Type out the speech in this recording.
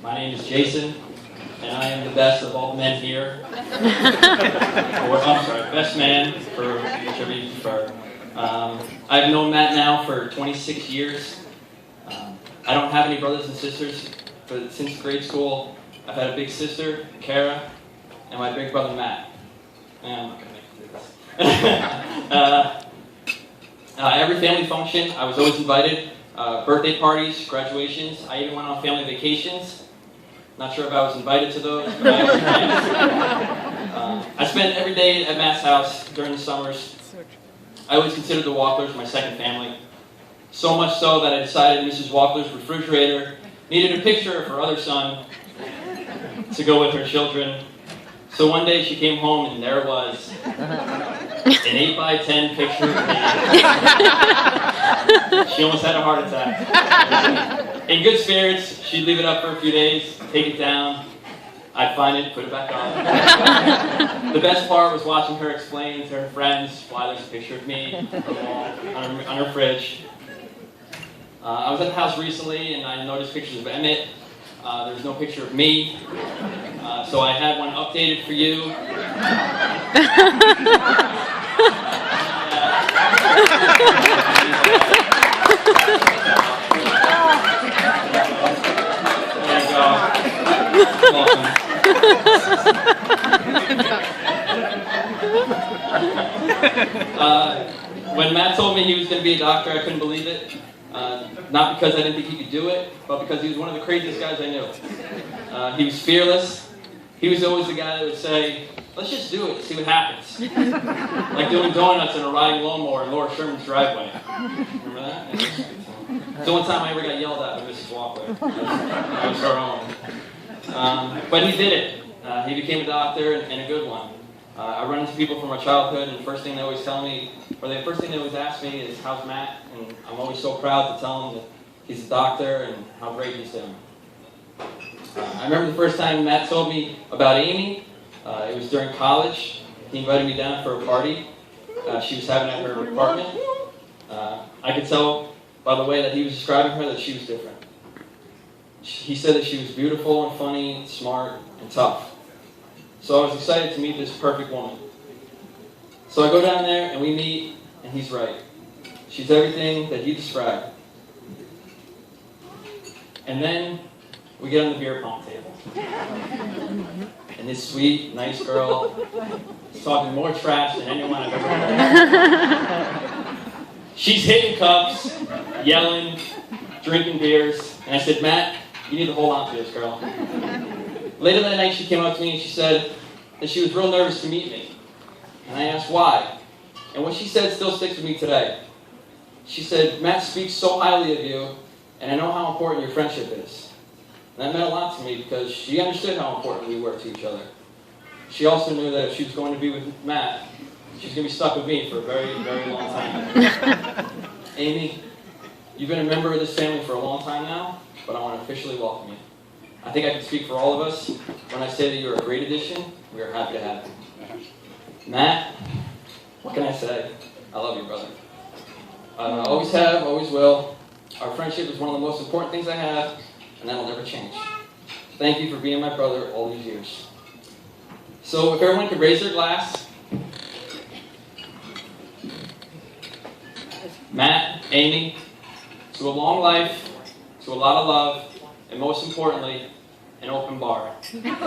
My name is Jason, and I am the best of all the men here. Best man for whichever you prefer. I've known Matt now for 26 years. I don't have any brothers and sisters, but since grade school, I've had a big sister, Kara, and my big brother, Matt. I'm not going to make it through this. Every family function, I was always invited. Birthday parties, graduations, I even went on family vacations. Not sure if I was invited to those, but I always went. I spent every day at Matt's house during the summers. I always considered the Walklers my second family. So much so that I decided Mrs. Walkler's refrigerator needed a picture of her other son to go with her children. So one day she came home and there it was. An 8x10 picture of me. She almost had a heart attack. In good spirits, she'd leave it up for a few days, take it down. I'd find it, put it back on. The best part was watching her explain to her friends why there's a picture of me on the wall, on her fridge. I was at the house recently and I noticed pictures of Emmett. There was no picture of me. So I had one updated for you. There you go. Welcome. When Matt told me he was going to be a doctor, I couldn't believe it. Not because I didn't think he could do it, but because he was one of the craziest guys I knew. He was fearless. He was always the guy that would say, let's just do it, see what happens. Like doing donuts in a riding lawnmower in Laura Sherman's driveway. Remember that? So one time I ever got yelled at by Mrs. Walkler. That was her own. But he did it. He became a doctor and a good one. I run into people from our childhood, and the first thing they always tell me, or the first thing they always ask me is, how's Matt? And I'm always so proud to tell them that he's a doctor and how great he's doing. I remember the first time Matt told me about Amy. It was during college. He invited me down for a party she was having at her apartment. I could tell by the way that he was describing her that she was different. He said that she was beautiful and funny, smart, and tough. So I was excited to meet this perfect woman. So I go down there and we meet, and he's right. She's everything that he described. And then we get on the beer pong table. And this sweet, nice girl is talking more trash than anyone I've ever heard. She's hitting cups, yelling, drinking beers. And I said, Matt, you need to hold on to this girl. Later that night, she came up to me and she said that she was real nervous to meet me. And I asked why. And what she said still sticks with me today. She said, Matt speaks so highly of you, and I know how important your friendship is. And that meant a lot to me because she understood how important we were to each other. She also knew that if she was going to be with Matt, she was going to be stuck with me for a very, very long time. Amy, you've been a member of this family for a long time now, but I want to officially welcome you. I think I can speak for all of us when I say that you're a great addition. We are happy to have you. Matt, what can I say? I love you, brother. I always have, always will. Our friendship is one of the most important things I have, and that'll never change. Thank you for being my brother all these years. So if everyone could raise their glass. Matt, Amy, to a long life, to a lot of love, and most importantly, an open bar. Cheers, guys.